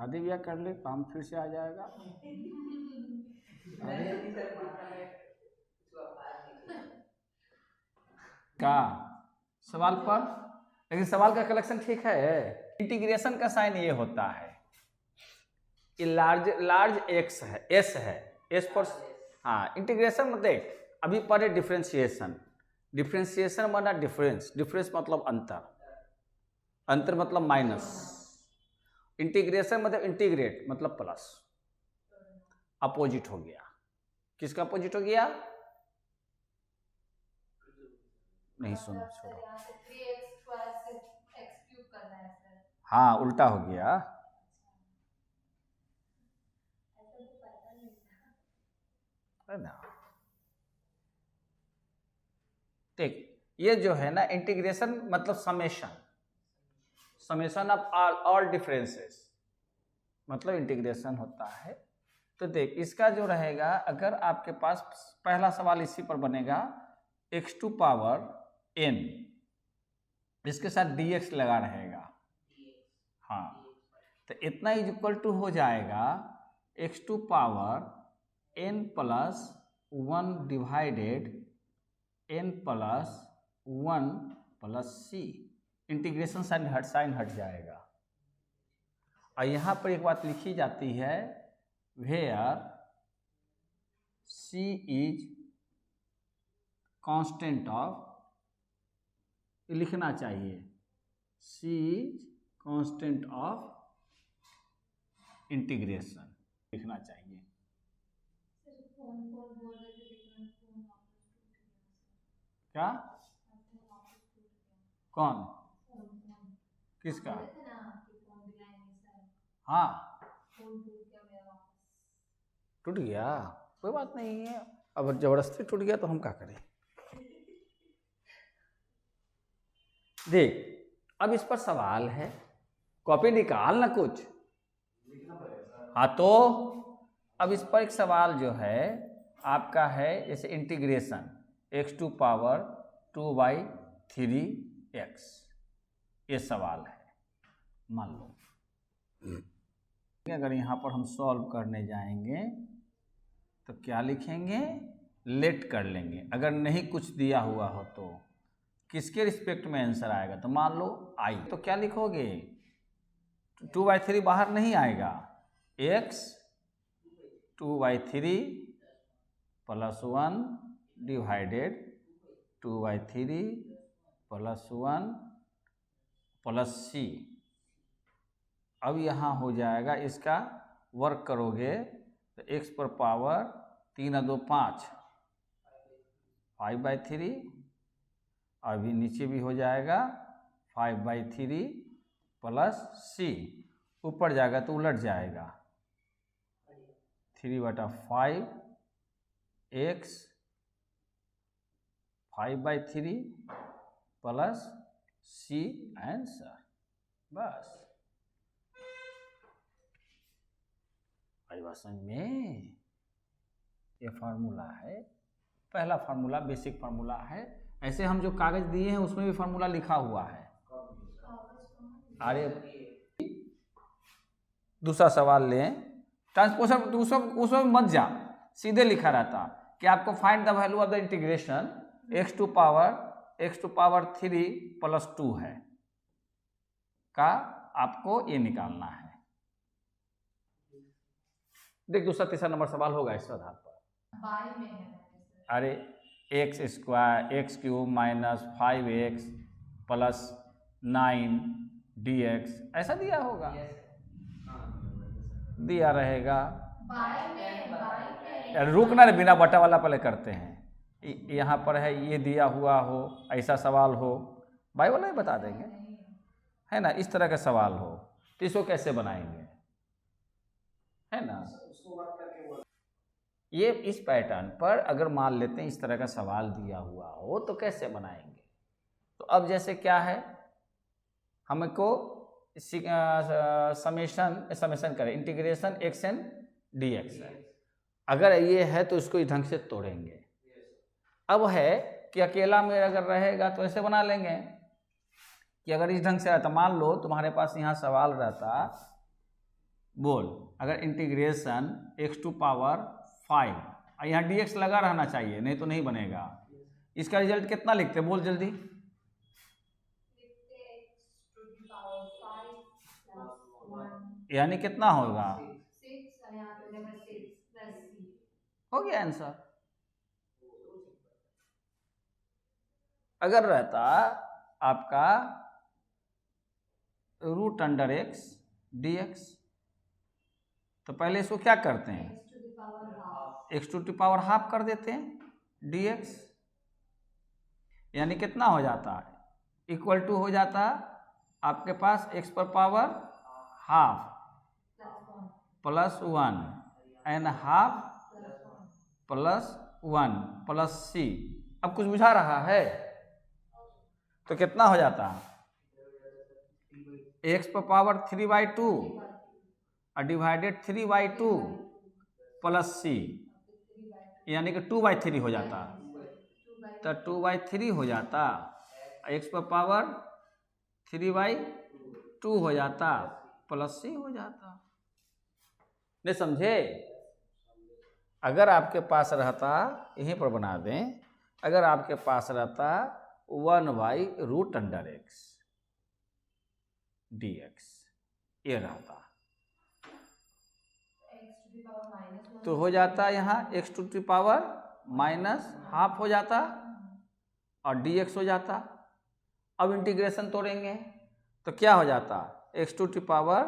शादी ब्याह कर ले, काम फिर से आ जाएगा। का सवाल पर, लेकिन सवाल का कलेक्शन ठीक है। इंटीग्रेशन का साइन ये होता है, ये लार्ज एक्स है, एस है, एस पर। हाँ, इंटीग्रेशन मतलब देख, अभी पढ़े डिफ्रेंशिएशन। डिफ्रेंशिएशन माना डिफरेंस, डिफरेंस मतलब अंतर, अंतर मतलब माइनस। इंटीग्रेशन मतलब इंटीग्रेट मतलब प्लस। अपोजिट हो गया, किसका अपोजिट हो गया? नहीं सुनो, छोड़ो। हाँ, उल्टा हो गया। है ना, ठीक। ये जो है ना इंटीग्रेशन मतलब summation, summation of all differences मतलब इंटीग्रेशन होता है। तो देख, इसका जो रहेगा, अगर आपके पास पहला सवाल इसी पर बनेगा, x टू पावर n, इसके साथ dx लगा रहेगा। हाँ, तो इतना इज इक्वल टू हो जाएगा x to power n plus 1 divided n plus 1 plus c। Integration sign हट जाएगा। और यहाँ पर एक बात लिखी जाती है, where c is constant of, लिखना चाहिए c is constant of integration, लिखना चाहिए। क्या? कौन? किसका? हाँ, टूट गया, कोई बात नहीं है। अब जबरदस्ती टूट गया तो हम क्या करें। देख, अब इस पर सवाल है, कॉपी निकाल ना कुछ। हाँ, तो अब इस पर एक सवाल जो है आपका है, जैसे integration x to power 2/3x, ये सवाल है। मान लो अगर यहाँ पर हम सॉल्व करने जाएंगे तो क्या लिखेंगे, लेट कर लेंगे। अगर नहीं कुछ दिया हुआ हो तो किसके रिस्पेक्ट में आंसर आएगा, तो मान लो आई, तो क्या लिखोगे, 2/3 बाहर नहीं आएगा, x 2/3 plus 1 divided 2/3 plus 1 plus c। अब यहाँ हो जाएगा, इसका वर्क करोगे तो x पर पावर 3 और 2 5, 5/3, अभी नीचे भी हो जाएगा 5/3 प्लस c, ऊपर जाएगा तो उलट जाएगा 3/5 x 5/3 प्लस c आंसर। बस आई बात समझ में। ये फार्मूला है, पहला फार्मूला बेसिक फार्मूला है। ऐसे हम जो कागज दिए हैं उसमें भी फार्मूला लिखा हुआ है। अरे दूसरा सवाल लें, ट्रांसपोजर उसमें मत जा, सीधे लिखा रहता कि आपको find the value of the integration x to power 3 plus 2 है का, आपको ये निकालना है। देख, दूसरा तीसरा नंबर सवाल होगा इस आधार पर। अरे x square x cube minus 5x plus 9 dx ऐसा दिया होगा, दिया रहेगा। रुकना, बिना बटा वाला पहले करते हैं। यहाँ पर है, ये दिया हुआ हो, ऐसा सवाल हो, बाई वाला ही बता देंगे, है ना। इस तरह का सवाल हो तो इसको कैसे बनाएंगे, है ना। ये इस पैटर्न पर अगर मान लेते हैं इस तरह का सवाल दिया हुआ हो तो कैसे बनाएंगे। तो अब जैसे क्या है, हमको समेशन करें, इंटीग्रेशन x n dx है। अगर ये है तो इसको इस ढंग से तोड़ेंगे। अब है कि अकेला में अगर रहेगा तो ऐसे बना लेंगे कि अगर इस ढंग से रहता, मान लो तुम्हारे पास यहाँ सवाल रहता बोल, अगर इंटीग्रेशन x टू पावर 5, यहाँ dx लगा रहना चाहिए, नहीं तो नहीं बनेगा। इसका रिजल्ट कितना लिखते बोल जल्दी। यानी कितना होगा, हो गया आंसर। अगर रहता आपका रूट अंडर x dx, तो पहले इसको क्या करते हैं, x टू पावर हाफ कर देते हैं dx, यानी कितना हो जाता है, इक्वल टू हो जाता आपके पास x पर power half plus 1 and half plus 1 plus c। अब कुछ बुझा रहा है, तो कितना हो जाता है, x पर पावर 3/2 और डिवाइडेड 3/2 प्लस c, यानी कि 2/3 हो जाता, तो 2/3 हो जाता, x पर पावर 3/2 हो जाता प्लस c हो जाता। नहीं समझे? अगर आपके पास रहता, यहीं पर बना दें, अगर आपके पास रहता 1/रूट अंडर x dx, ये रहता, तो हो जाता यहाँ x to power minus half हो जाता और dx हो जाता। अब इंटीग्रेशन तोड़ेंगे तो क्या हो जाता, x to power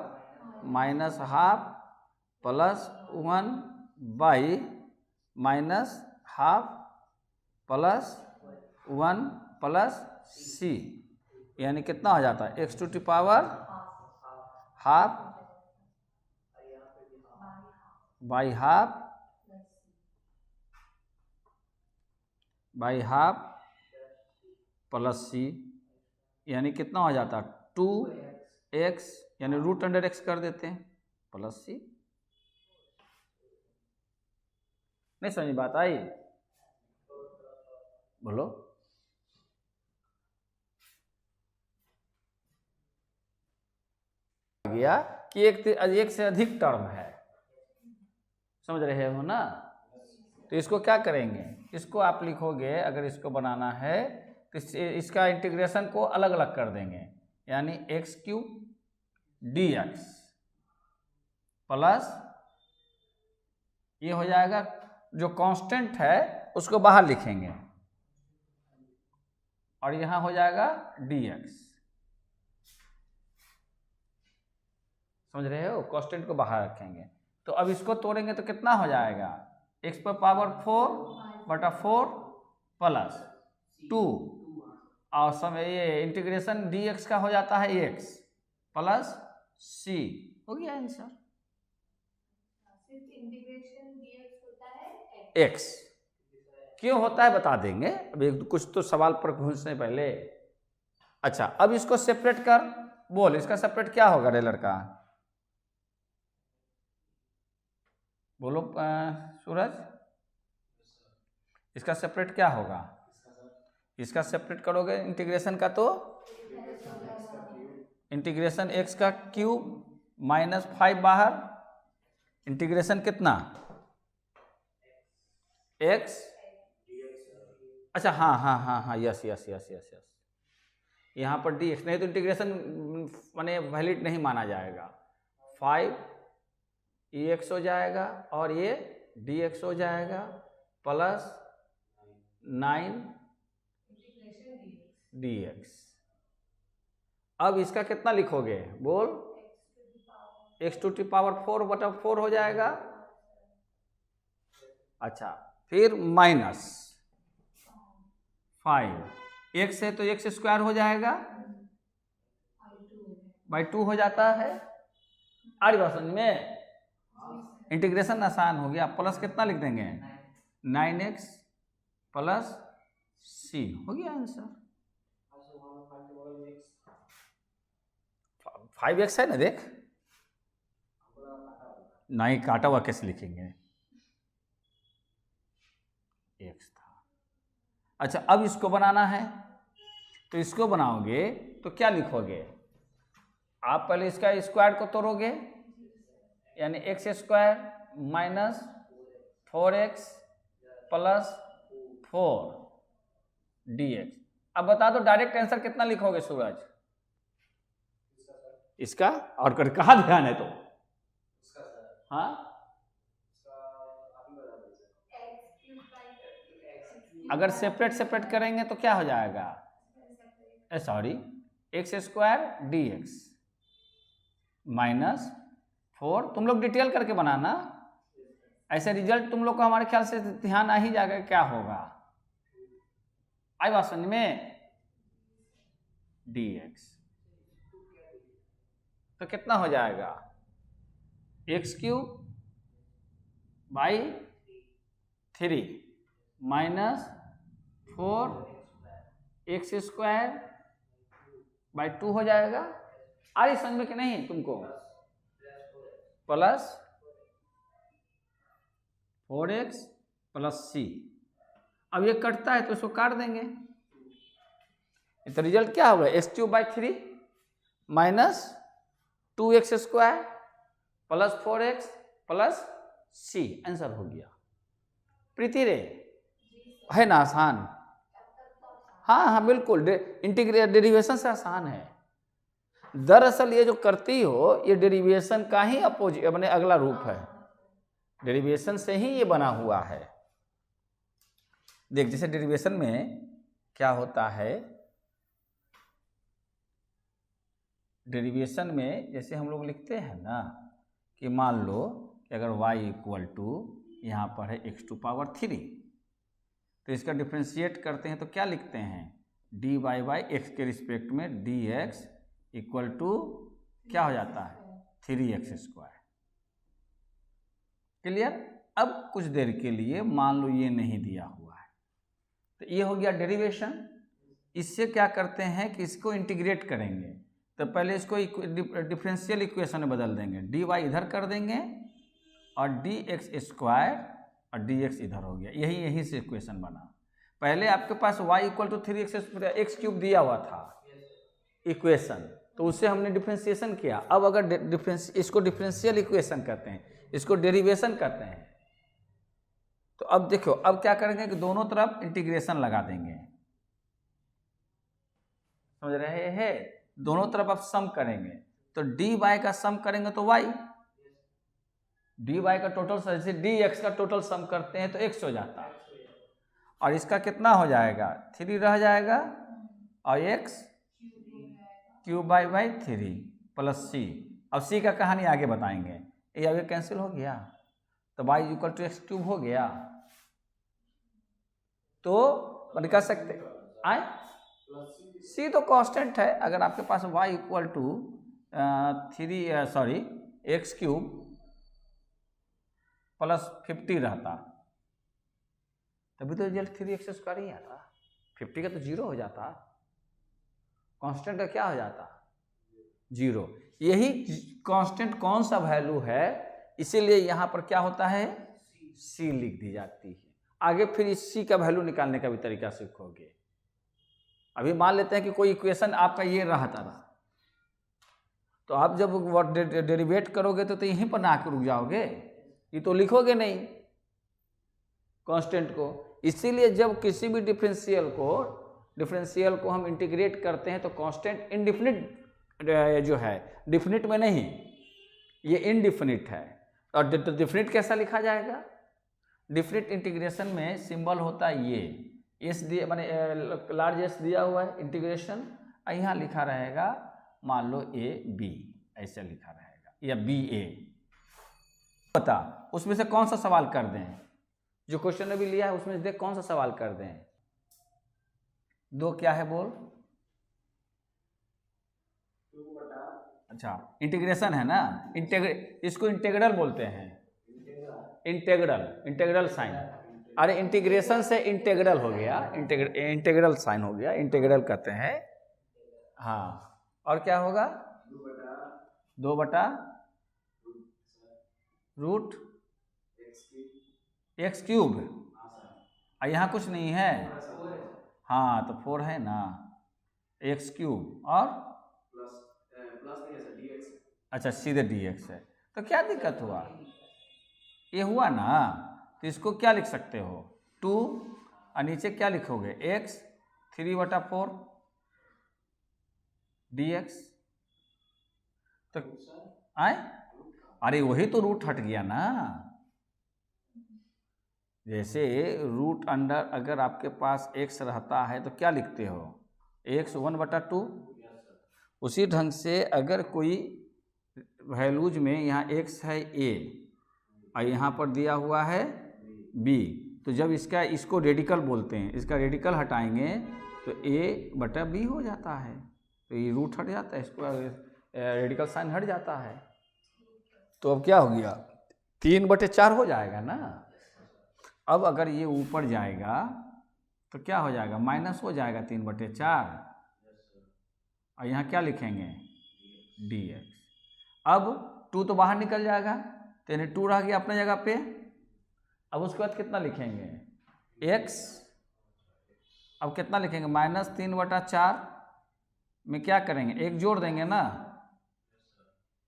minus half plus 1 by minus half plus 1 plus c, यानी कितना हो जाता है, x to power half by half plus c, यानी कितना हो जाता 2x, यानी रूट अंडर x कर देते हैं प्लस c। नहीं समझ बात आई? बोलो। गया कि एक से अधिक टर्म है, समझ रहे हो ना? तो इसको क्या करेंगे, इसको आप लिखोगे, अगर इसको बनाना है तो इसका इंटीग्रेशन को अलग अलग कर देंगे, यानी x³ dx प्लस ये हो जाएगा, जो कांस्टेंट है उसको बाहर लिखेंगे और यहां हो जाएगा dx, समझ रहे हो? कांस्टेंट को बाहर रखेंगे। तो अब इसको तोड़ेंगे तो कितना हो जाएगा, x पर पावर 4/4 प्लस 2 और समय ये इंटीग्रेशन dx का हो जाता है x प्लस c, हो गया आंसर। x क्यों होता है बता देंगे, अभी कुछ तो सवाल पर घुसने पहले। अच्छा, अब इसको सेपरेट कर, बोल इसका सेपरेट क्या होगा रे लड़का, बोलो सूरज, इसका सेपरेट क्या होगा? इसका सेपरेट करोगे इंटीग्रेशन का, तो इंटीग्रेशन x का क्यूब माइनस 5 बाहर, इंटीग्रेशन कितना x, अच्छा हाँ, यस, यहाँ पर dx, नहीं तो इंटीग्रेशन माने वैलिड नहीं माना जाएगा, 5 हो जाएगा और ये dx हो जाएगा प्लस 9 dx। अब इसका कितना लिखोगे, बोल, x टू पावर 4/4 हो जाएगा। अच्छा, फिर माइनस 5, x है तो x स्क्वायर हो जाएगा बाई 2 हो जाता है। आ रही बात समझ में? इंटीग्रेशन आसान हो गया, प्लस कितना लिख देंगे, 9x प्लस c, हो गया आंसर। 5x है ना, देख, नहीं काटा हुआ कैसे लिखेंगे, x था। अच्छा, अब इसको बनाना है, तो इसको बनाओगे तो क्या लिखोगे आप, पहले इसका स्क्वायर को तोड़ोगे, यानी x square minus 4x plus 4 dx। अब बता दो डायरेक्ट आंसर कितना लिखोगे सूरज? इसका और कर कहाँ ध्यान है तो? हाँ, अगर सेपरेट सेपरेट करेंगे तो क्या हो जाएगा? Sorry, x square D x minus 4। तुम लोग डिटेल करके बनाना, ऐसे रिजल्ट तुम लोग को हमारे ख्याल से ध्यान आ ही जाएगा क्या होगा। आई बात समझ में? dx तो कितना हो जाएगा? X cube by 3 minus 4 x square by 2 हो जाएगा। आ रही समझ में कि नहीं तुमको? Plus 4x plus c। अब ये कटता है तो इसको काट देंगे, तो रिजल्ट क्या होगा? X cube by 3 minus 2x square plus 4x plus c। Answer हो गया। प्रीति रे, है ना आसान? हाँ हाँ बिल्कुल, इंटीग्रेट डेरिवेशन से आसान है। दरअसल ये जो करती हो ये डेरिवेशन का ही अपोजिट अपने अगला रूप है, डेरिवेशन से ही ये बना हुआ है। देख, जैसे डेरिवेशन में क्या होता है, डेरिवेशन में जैसे हम लोग लिखते हैं ना कि मान लो कि अगर y इक्वल टू यहाँ पर है x⁻3, तो इसका डिफ्रेंशिएट करते हैं तो क्या लिखते हैं? dy बाई x के रिस्पेक्ट में dx इक्वल टू क्या हो जाता है? 3x square. क्लियर? अब कुछ देर के लिए मान लो ये नहीं दिया हुआ है, तो ये हो गया डेरिवेशन। इससे क्या करते हैं कि इसको इंटीग्रेट करेंगे, तो पहले इसको डिफरेंशियल इक्वेशन में बदल देंगे, dy इधर कर देंगे और dx स्क्वायर और dx इधर हो गया। यही से इक्वेशन बना। पहले आपके पास y equal to 3x cube दिया हुआ था इक्वेशन, तो उससे हमने डिफरेंशिएशन किया। अब अगर इसको डिफरेंशियल इक्वेशन करते हैं, इसको डेरिवेशन करते हैं, तो अब देखो अब क्या करेंगे कि दोनों तरफ इंटीग्रेशन लगा देंगे। समझ रहे हैं? दोनों तरफ अब सम करेंगे, तो dy का सम करेंगे तो y, dy का टोटल, जैसे dx का टोटल सम करते हैं तो x हो जाता है, और इसका कितना हो जाएगा? 3 रह जाएगा और x cube by 3 plus c। अब c का कहानी आगे बताएंगे। ये आगे कैंसिल हो गया तो y equal to x cube हो गया, तो निकाल सकते आए। c तो कांस्टेंट है। अगर आपके पास y equal to 3 x cube plus 50 रहता तभी तो रिजल्ट 3x स्क्वायर ही आता। 50 का तो 0 हो जाता, कांस्टेंट का क्या हो जाता? 0। यही कांस्टेंट कौन सा वैल्यू है, इसीलिए यहाँ पर क्या होता है? c लिख दी जाती है। आगे फिर इस c का वैल्यू निकालने का भी तरीका सीखोगे। अभी मान लेते हैं कि कोई इक्वेशन आपका ये रहता रहा, तो आप जब डेरिवेट करोगे तो यहीं पर ना आकर रुक जाओगे, ये तो लिखोगे नहीं कांस्टेंट को। इसीलिए जब किसी भी डिफरेंशियल को हम इंटीग्रेट करते हैं तो कांस्टेंट इनडिफिनिट जो है, डिफिनिट में नहीं, ये इनडिफिनिट है। और डिफिनिट कैसा लिखा जाएगा? डिफिनिट इंटीग्रेशन में सिंबल होता है ये एस दिया, माने लार्ज एस दिया हुआ है इंटीग्रेशन, यहाँ लिखा रहेगा मान लो ए बी, ऐसे लिखा रहेगा, या बी ए। बता उसमें से कौन सा सवाल कर दें, जो क्वेश्चन ने भी लिया है उसमें से देख कौन सा सवाल कर दें। दो क्या है बोल? अच्छा इंटीग्रेशन है ना, इसको इंटीग्रल बोलते हैं, इंटीग्रल साइन। अरे इंटीग्रेशन से इंटीग्रल हो गया, इंटीग्रल साइन हो गया, इंटीग्रल कहते हैं। हाँ, और क्या होगा? 2/√ एक्स क्यूब। यहाँ कुछ नहीं है, हाँ तो 4 है ना, एक्स क्यूब और प्लस नहीं है सर, dx। अच्छा सीधे dx है, तो क्या दिक्कत हुआ, ये हुआ ना। तो इसको क्या लिख सकते हो 2 और नीचे क्या लिखोगे x 3/4 dx। तो आए, अरे वही तो रूट हट गया ना। जैसे रूट अंडर अगर आपके पास x रहता है तो क्या लिखते हो x 1/2। उसी ढंग से अगर कोई वैल्यूज में यहाँ x है a और यहाँ पर दिया हुआ है b, तो जब इसको रेडिकल बोलते हैं, इसका रेडिकल हटाएंगे तो a/b हो जाता है। तो ये रूट हट जाता है, इसको रेडिकल साइन हट जाता है। तो अब क्या हो गया 3/4 हो जाएगा ना। अब अगर ये ऊपर जाएगा तो क्या हो जाएगा माइनस हो जाएगा 3/4 और यहाँ क्या लिखेंगे dx। अब 2 तो बाहर निकल जाएगा तो यानी 2 रह गया अपने जगह पे। अब उसके बाद कितना लिखेंगे x, अब कितना लिखेंगे -3/4 में क्या करेंगे एक जोड़ देंगे ना,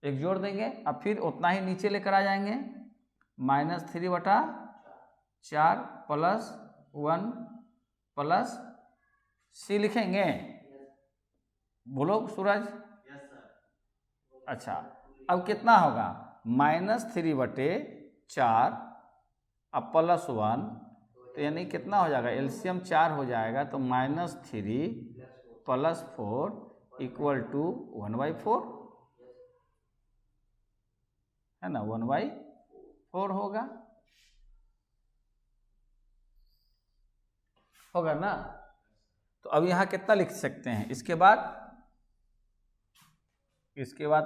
एक जोड़ देंगे अब फिर उतना ही नीचे लेकर आ जाएंगे -3/4 प्लस 1 प्लस c लिखेंगे। बोलो सूरज। अच्छा अब कितना होगा -3/4 अब प्लस 1, तो यानी कितना हो जाएगा एलसीएम 4 हो जाएगा। तो -3 प्लस 4 इक्वल टू 1/4 है ना, 1/4 होगा ना। तो अब यहाँ कितना लिख सकते हैं इसके बाद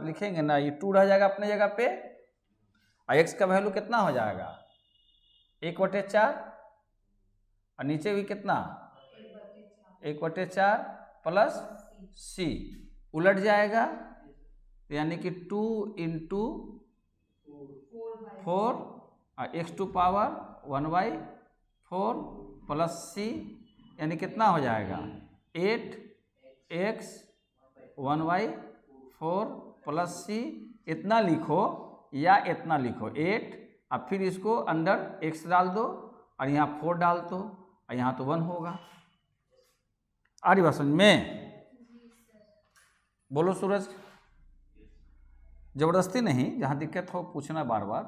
लिखेंगे ना, ये 2 रह जाएगा अपने जगह पे और x का वैल्यू कितना हो जाएगा 1/4 और नीचे भी कितना 1/4 प्लस c उलट जाएगा यानी कि 2 × 4 और x² 1/4 प्लस c यानी कितना हो जाएगा 8x 1/4 प्लस c। इतना लिखो या इतना लिखो 8 और फिर इसको अंदर x डाल दो और यहाँ 4 डाल दो और यहाँ तो 1 होगा। आ रही बात समझ में? बोलो सूरज। जबरदस्ती नहीं, जहाँ दिक्कत हो पूछना बार बार।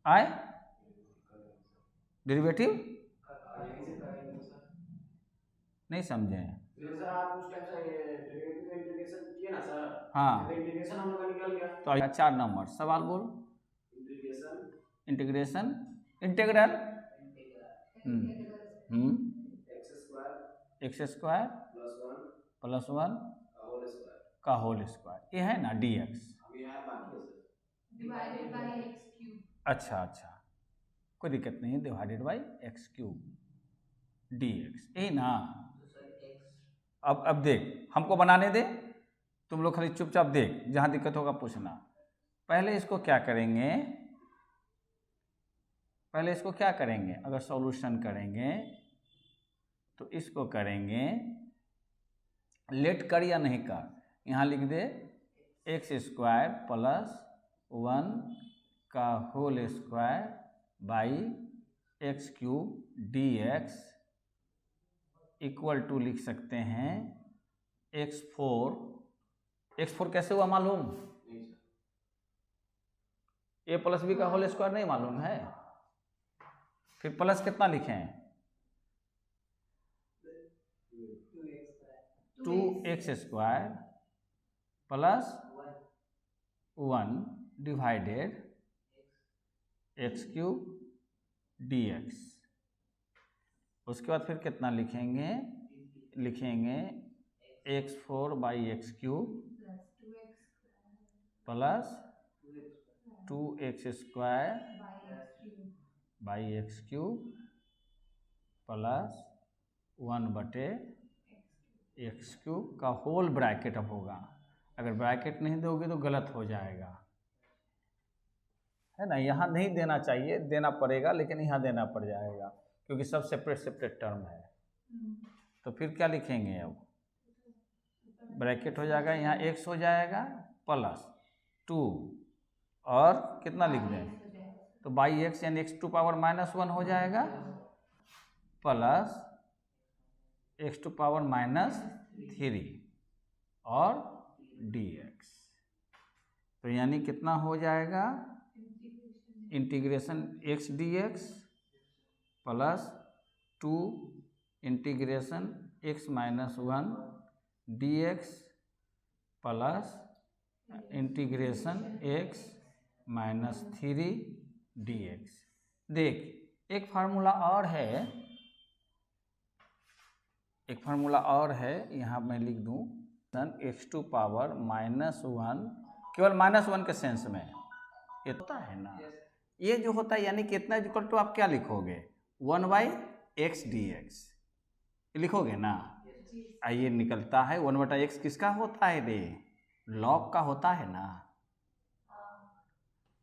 आए डेरिवेटिव नहीं समझे सर आप उस टाइम से डेरिवेटिव का इंटीग्रेशन किए ना सर। हाँ तो इंटीग्रेशन हम लोग का निकल गया। तो 4 नंबर सवाल बोल। इंटीग्रेशन इंटीग्रल x² प्लस 1 का होल स्क्वायर ये है ना dx। अच्छा कोई दिक्कत नहीं, डिवाइडेड बाई x³ dx यही ना। अब देख हमको बनाने दे, तुम लोग खाली चुपचाप देख, जहाँ दिक्कत होगा पूछना। पहले इसको क्या करेंगे अगर सॉल्यूशन करेंगे तो इसको करेंगे लेट कर या नहीं कर, यहाँ लिख दे x² प्लस 1 का whole square by x³ dx equal to लिख सकते हैं x4 कैसे हुआ मालूम, a प्लस b का होल स्क्वायर नहीं मालूम है, फिर प्लस कितना लिखें 2x² plus 1 divided x³ dx। उसके बाद फिर कितना लिखेंगे x4/x³ plus 2x²/x³ plus 1/x³ का होल ब्रैकेट अब होगा। अगर ब्रैकेट नहीं दोगे तो गलत हो जाएगा, है ना। यहाँ नहीं देना चाहिए, देना पड़ेगा लेकिन यहाँ देना पड़ जाएगा क्योंकि सब सेपरेट टर्म है। तो फिर क्या लिखेंगे, अब ब्रैकेट हो जाएगा, यहाँ x हो जाएगा प्लस 2 और कितना लिख दें, तो बाई एक्स यानी x टू पावर -1 हो जाएगा प्लस x टू पावर -3 और dx। तो यानी कितना हो जाएगा, integration x dx plus 2 integration x -1 dx plus integration x -3 dx। देख एक फार्मूला और है, यहाँ मैं लिख दूँ x टू पावर -1, केवल -1 के सेंस में ये होता है ना, ये जो होता है यानी कितना इक्वल टू आप क्या लिखोगे 1/x dx लिखोगे ना। ये निकलता है 1/x किसका होता है रे, लॉग का होता है ना।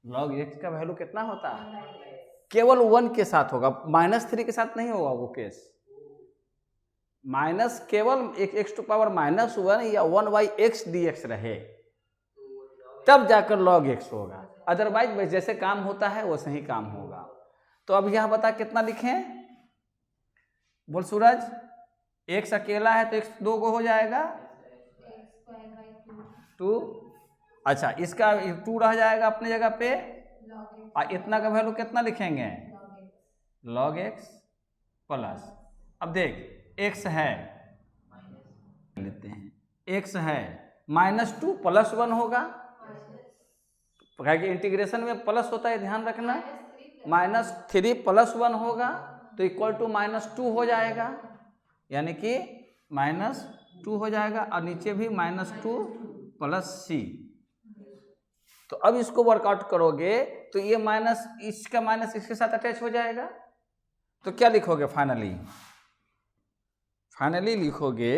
लॉग x का वैल्यू कितना होता है, केवल 1 के साथ होगा, -3 के साथ नहीं होगा वो केस। माइनस केवल x टू पावर -1 या 1/x dx रहे तब जाकर log x होगा, अदरवाइज जैसे काम होता है वैसे ही काम होगा। तो अब यहाँ बता कितना लिखें, बोल सूरज, x अकेला है तो x 2 को हो जाएगा 2, अच्छा इसका 2 रह जाएगा अपने जगह पे, और इतना का वैल्यू कितना लिखेंगे log x प्लस, अब देख x है लेते हैं x है -2 +1 होगा, इंटीग्रेशन में प्लस होता है ध्यान रखना, -3 +1 होगा तो इक्वल टू -2 हो जाएगा, यानी कि -2 हो जाएगा और नीचे भी -2 + c। तो अब इसको वर्कआउट करोगे तो ये माइनस इसका माइनस इसके साथ अटैच हो जाएगा, तो क्या लिखोगे फाइनली लिखोगे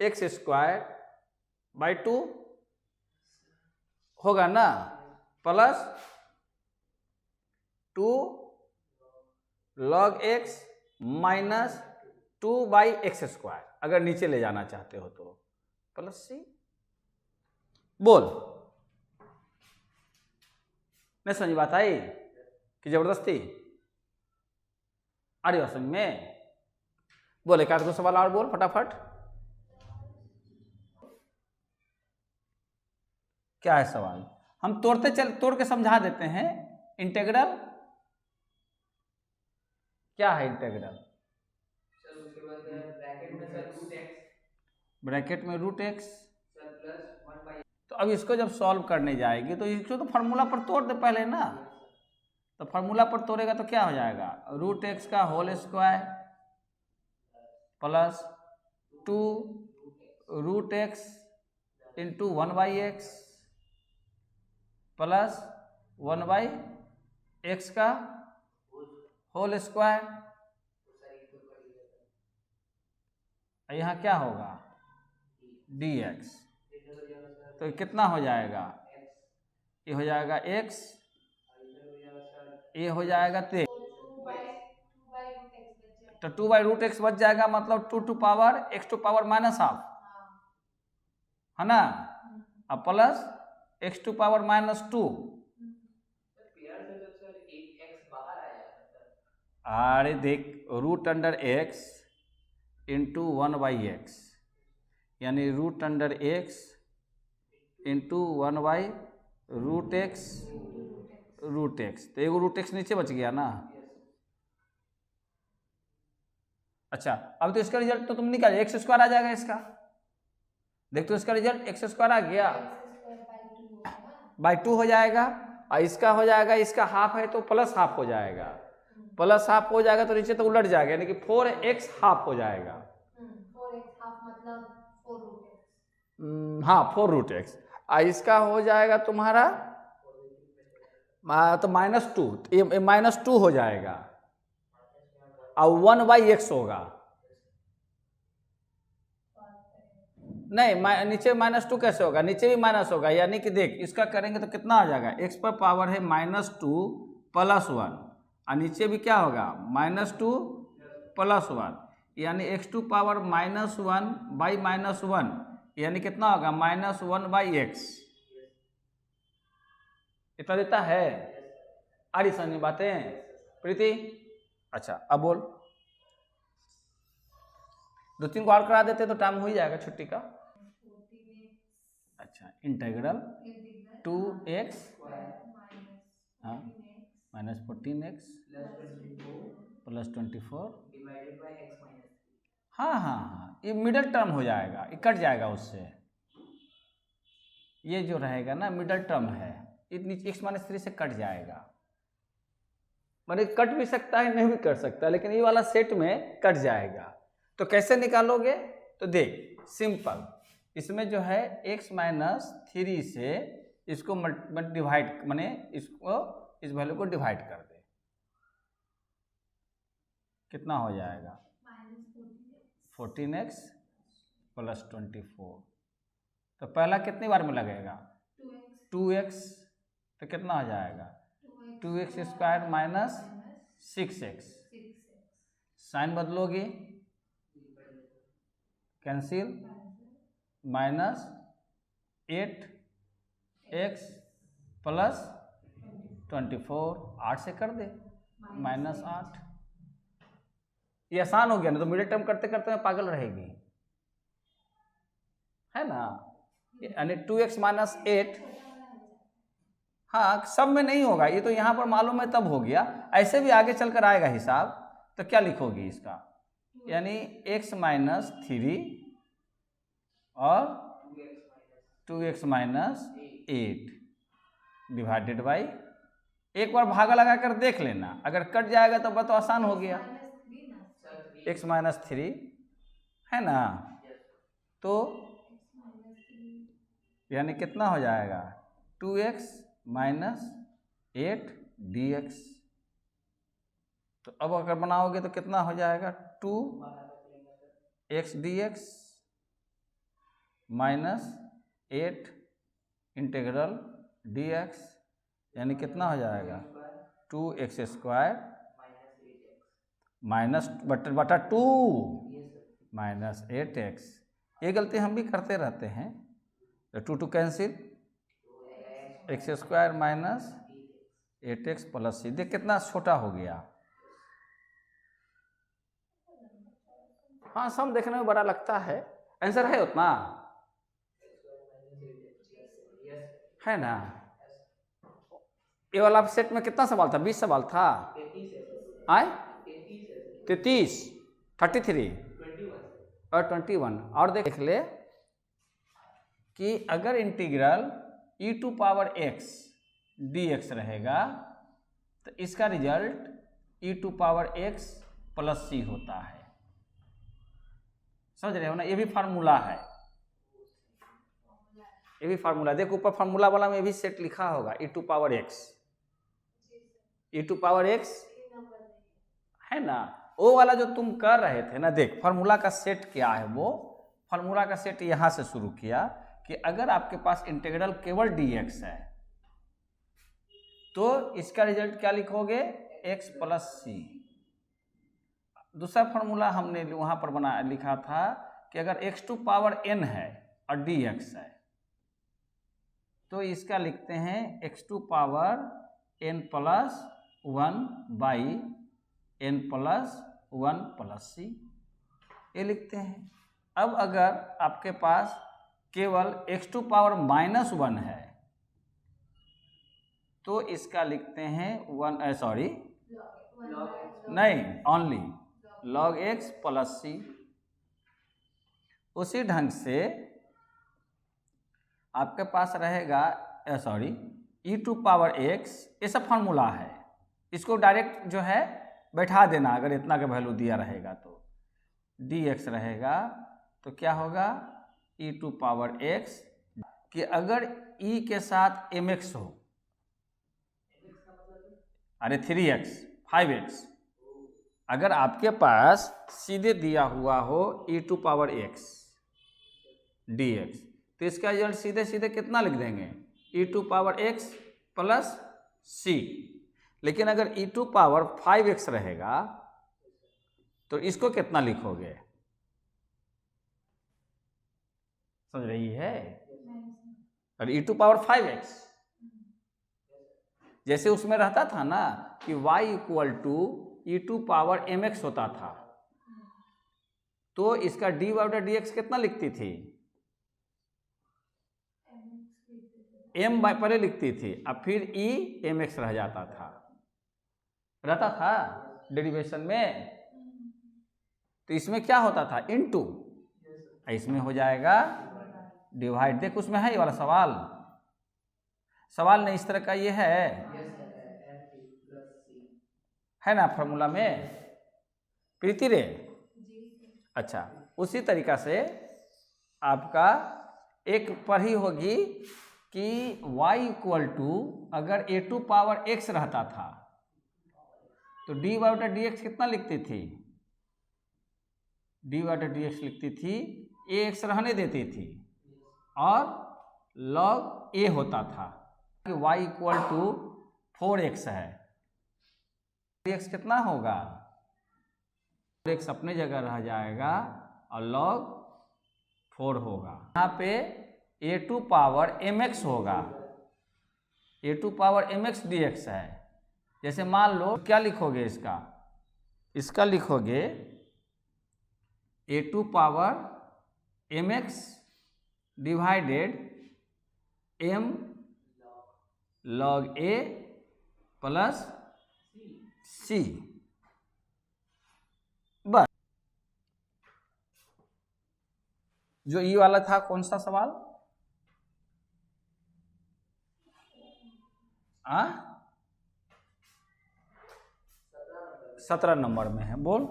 x²/2 होगा ना plus 2 log x minus 2/x², अगर नीचे ले जाना चाहते हो तो प्लस c। बोल, नहीं समझ बात आई कि जबरदस्ती आ रही समझ में? बोले एक आध सवाल और बोल फटाफट, क्या है सवाल? हम तोड़ के समझा देते हैं। इंटीग्रल क्या है इंटीग्रल? सर उसके बाद ब्रैकेट में सर ब्रैकेट में √x सर प्लस 1/, तो अब इसको जब सॉल्व करने जाएगी तो इसको तो फार्मूला पर तोड़ दे पहले ना, तो फार्मूला पर तोड़ेगा तो क्या हो जाएगा √x का whole square plus 2 √x into 1/x plus 1/x का होल स्क्वायर। यहाँ क्या होगा dx, तो कितना हो जाएगा, ये हो जाएगा x, ये हो जाएगा तो 2/√x बच जाएगा, मतलब 2 to power x to power -1/2 है ना, अब प्लस x टू पावर -2। अरे देख √x इंटू 1/x यानी √x इंटू 1/√x तो एगो √x नीचे बच गया ना। अच्छा अब तो इसका रिजल्ट तो तुम निकाल, x² आ जाएगा इसका, देख तो इसका रिजल्ट x² आ गया, /2 हो जाएगा, और इसका हो जाएगा, इसका हाफ है तो प्लस हाफ हो जाएगा, प्लस हाफ हो जाएगा तो नीचे तो उलट जाएगा, यानी कि 4x हाफ हो जाएगा। 4x हाफ मतलब 4√x। हाँ 4√x, और इसका हो जाएगा तुम्हारा तो -2, ये -2 हो जाएगा और 1/x होगा, नहीं नीचे -2 कैसे होगा, नीचे भी माइनस होगा, यानी कि देख इसका करेंगे तो कितना आ जाएगा, x पर पावर है -2 + 1 और नीचे भी क्या होगा -2 + 1, यानी x टू पावर -1/-1 यानी कितना होगा -1/x। इतना देता है? आ रही समझ में बातें प्रीति? अच्छा अब बोल, 2-3 को और करा देते तो टाइम हो ही जाएगा छुट्टी का। अच्छा इंटीग्रल 2x हाँ minus 14x plus 24 divided by x minus 3। हाँ, ये मिडल टर्म हो जाएगा, ये कट जाएगा उससे। ये जो रहेगा ना मिडल टर्म है, इतनी x माइनस 3 से कट जाएगा। माने कट भी सकता है, नहीं भी कर सकता, लेकिन ये वाला सेट में कट जाएगा। तो कैसे निकालोगे? तो देख सिंपल, इसमें जो है x माइनस 3 से इसको डिवाइड, माने इसको इस वैल्यू को डिवाइड कर दे, कितना हो जाएगा? 14x plus 24। तो पहला कितनी बार में लगेगा? 2x। तो कितना हो जाएगा? 2x square minus 6x। Sign बदलोगे, कैंसिल, माइनस 8x प्लस 24, 8 से कर दे, माइनस 8। ये आसान हो गया ना? तो मिडिल टर्म करते करते मैं पागल रहेगी, है ना? यानी 2x माइनस 8, हाँ सब में नहीं होगा, ये तो यहाँ पर मालूम है तब हो गया, ऐसे भी आगे चलकर आएगा हिसाब। तो क्या लिखोगी इसका? यानी x माइनस 3 और 2x माइनस 8 डिवाइडेड बाई, एक बार भागा लगा कर देख लेना, अगर कट जाएगा तो बस आसान हो गया। x माइनस 3 है ना? तो यानी कितना हो जाएगा? 2x minus 8 dx। तो अब अगर बनाओगे तो कितना हो जाएगा? 2x dx minus 8 integral dx, यानी कितना हो जाएगा? 2x स्क्वायर माइनस बटा 2 माइनस 8x। ये गलती हम भी करते रहते हैं। तो 2 cancel, x square minus 8x plus c। देख कितना छोटा हो गया। हाँ सम देखने में बड़ा लगता है, आंसर है उतना, है ना? ये वाला सेट में कितना सवाल था? 20 सवाल था। आए 33, 33 और 21। और देख ले कि अगर integral e to power x dx रहेगा तो इसका result e to power x plus c होता है। समझ रहे हो ना? ये भी फार्मूला है, ये भी फार्मूला। देखो ऊपर फार्मूला वाला में भी सेट लिखा होगा, e to power x, e to power x है ना? वो वाला जो तुम कर रहे थे ना, देख फार्मूला का सेट क्या है। वो फार्मूला का सेट यहां से शुरू किया कि अगर आपके पास इंटीग्रल केवल dx है तो इसका रिजल्ट क्या लिखोगे? x plus c। दूसरा फार्मूला हमने वहां पर लिखा था कि अगर x टू पावर n है और dx है तो इसका लिखते हैं x to power n plus 1 by n plus 1 plus c, ये लिखते हैं। अब अगर आपके पास केवल x टू पावर माइनस 1 है तो इसका लिखते हैं नहीं, only log x plus c। उसी ढंग से आपके पास रहेगा e टू पावर x, ये सब फार्मूला है, इसको डायरेक्ट जो है बैठा देना। अगर इतना का वैल्यू दिया रहेगा तो dx रहेगा, तो क्या होगा? e टू पावर x कि अगर e के साथ mx हो, अरे 3x 5x, अगर आपके पास सीधे दिया हुआ हो e to power x dx तो इसका रिजल्ट सीधे सीधे कितना लिख देंगे? e to power x plus c। लेकिन अगर e टू पावर 5x रहेगा तो इसको कितना लिखोगे? समझ रही है? और e टू पावर 5x जैसे उसमें रहता था ना कि y equal to e to power mx होता था, तो इसका d/dx कितना लिखती थी? m पहले लिखती थी, अब फिर e mx रह जाता था, रहता था डेरिवेशन में। तो इसमें क्या होता था? इनटू, इसमें हो जाएगा डिवाइड। देख उसमें है ये वाला सवाल, सवाल नहीं इस तरह का ये है ना फॉर्मूला में प्रीति रे? अच्छा, उसी तरीका से आपका एक पढ़ी होगी कि y इक्वल टू अगर a2 पावर x रहता था तो d/dx कितना लिखती थी? d/dx लिखती थी, ax रहने देती थी और log a होता था कि y इक्वल टू 4x है, x कितना होगा? x अपने जगह रह जाएगा और log 4 होगा। यहाँ पे a2 पावर mx होगा, a2 पावर mx dx है। जैसे मान लो क्या लिखोगे इसका लिखोगे a2 power mx divided m log a plus c, बस। जो ई वाला था कौन सा सवाल? 17 नंबर में है, बोल।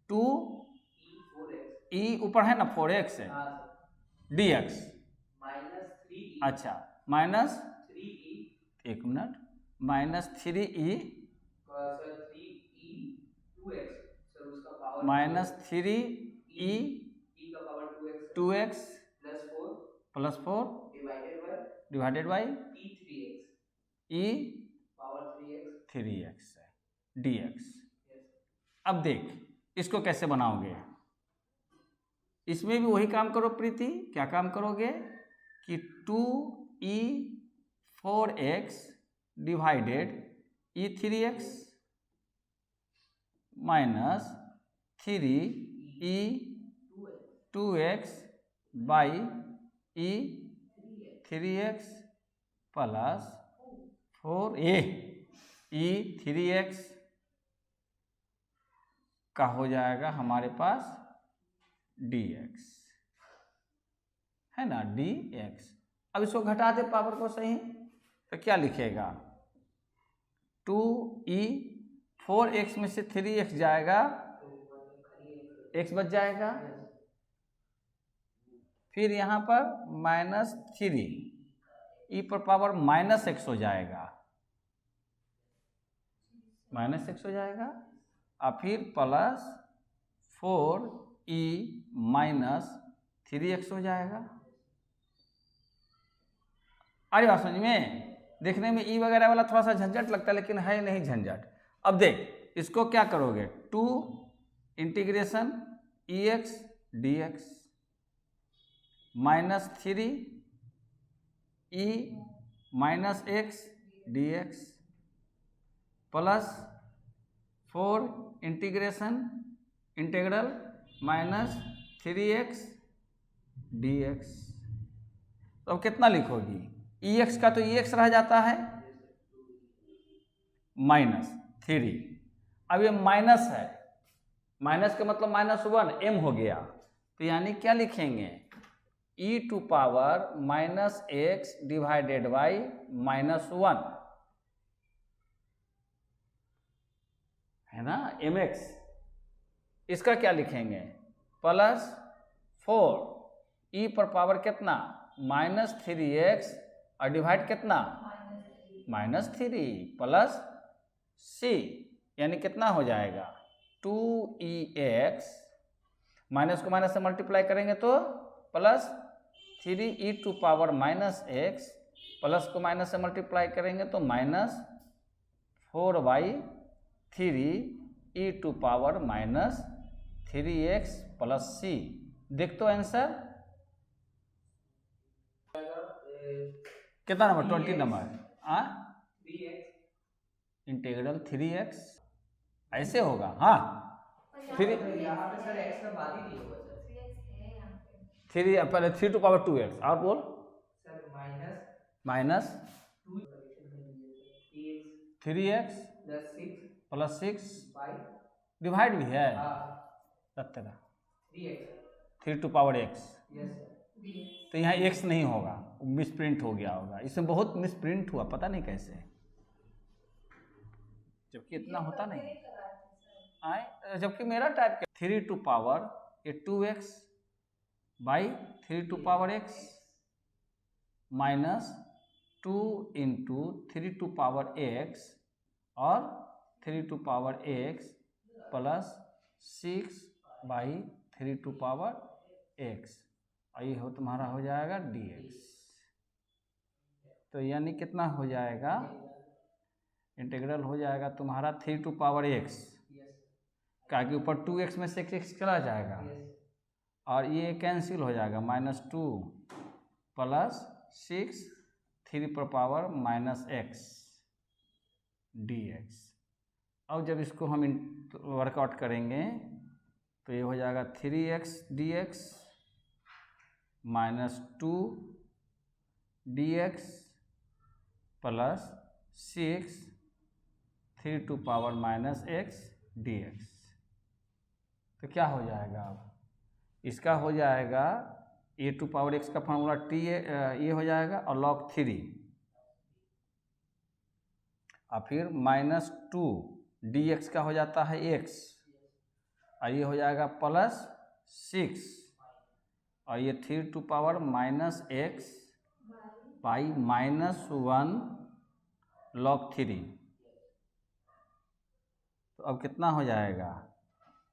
2e ऊपर है ना 4x है, dx अच्छा माइनस 3e, एक minute, minus 3e minus 3e 2x plus 4 divided by e power 3x है dx। अब देख इसको कैसे बनाओगे? इसमें भी वही काम करो प्रीति। क्या काम करोगे कि 2e 4x divided e 3x minus 3e 2x by e 3x plus 4a e 3x का हो जाएगा हमारे पास dx, है ना dx। अब इसको घटा दे पावर को सही, तो क्या लिखेगा? 2e 4x में से 3x जाएगा, x बच जाएगा, फिर यहाँ पर माइनस 3 e पर पावर माइनस x हो जाएगा, माइनस x हो जाएगा, और फिर प्लस 4e माइनस 3x हो जाएगा। अरे बात समझ में? देखने में e वगैरह वाला थोड़ा सा झंझट लगता है, लेकिन है नहीं झंझट। अब देख इसको क्या करोगे, 2 integration ex dx minus 3e minus x dx plus 4 integral minus 3x dx। तो अब कितना लिखोगी? ex का तो ex रह जाता है माइनस 3, अब ये माइनस है, माइनस का मतलब -1 m हो गया, तो यानी क्या लिखेंगे? e to power minus x divided by -1 है ना mx। इसका क्या लिखेंगे? प्लस 4 e पर पावर कितना? -3x और डिवाइड कितना? -3 प्लस c, यानी कितना हो जाएगा? 2ex, माइनस को माइनस से मल्टीप्लाई करेंगे तो plus 3e to power -x, plus को माइनस से मल्टीप्लाई करेंगे तो -4/3 e to power -3x plus c। देख तो आंसर कितना नंबर 20 नंबर हाँ 3x इंटीग्रल 3x ऐसे होगा हाँ फिर यहाँ पे सर x का बाद ही नहीं होगा सर 3x है यहाँ पे। 3 पहले 3 टू पावर 2x और बोल sir minus minus 2 3x plus 6 plus 6 by divide भी है हाँ 17 3x 3 to power x yes sir तो यहाँ x नहीं होगा मिसप्रिंट हो गया होगा इसमें बहुत मिसप्रिंट हुआ पता नहीं कैसे जबकि इतना होता नहीं आए जबकि मेरा टाइप 3 टू पावर ये 2x by 3 to power x minus 2 into 3 to power x और 3 to power x plus 6 by 3 to power x और ये हो तुम्हारा हो जाएगा dx तो यानी कितना हो जाएगा इंटीग्रल हो जाएगा तुम्हारा 3 टू पावर x क्या कि ऊपर 2x में से x चला जाएगा और ये कैंसिल हो जाएगा -2 प्लस 6 3 पर पावर -x dx अब जब इसको हम वर्कआउट करेंगे तो ये हो जाएगा 3x dx -2 dx plus 6 3 to power -x dx तो क्या हो जाएगा अब इसका हो जाएगा a टू पावर x का फॉर्मूला t ये हो जाएगा और log 3 और फिर -2 dx का हो जाता है x और ये हो जाएगा प्लस 6 और ये 3 to power -x by -1 log 3 तो अब कितना हो जाएगा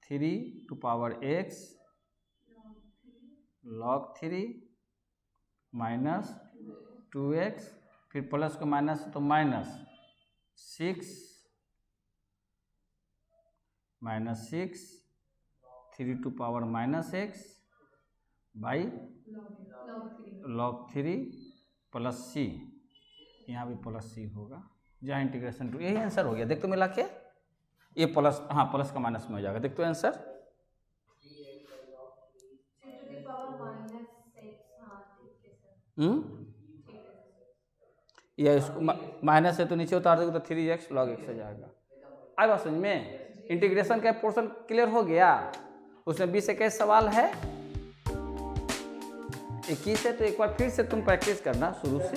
3 to power x log 3 minus 2x फिर प्लस को माइनस तो -6 -6 3 to power -x by log 3 plus c यहाँ भी प्लस c होगा जहाँ इंटीग्रेशन टू यही आंसर हो गया देख तो मिला के ये प्लस हाँ प्लस का माइनस में हो जाएगा देख तो आंसर या इसको माइनस है तो नीचे उतार दोगे तो 3x log x हो जाएगा आई बात समझ में इंटीग्रेशन का पोर्शन क्लियर हो गया उसमें 20 21 सवाल है 21 है तो एक बार फिर से तुम प्रैक्टिस करना शुरू से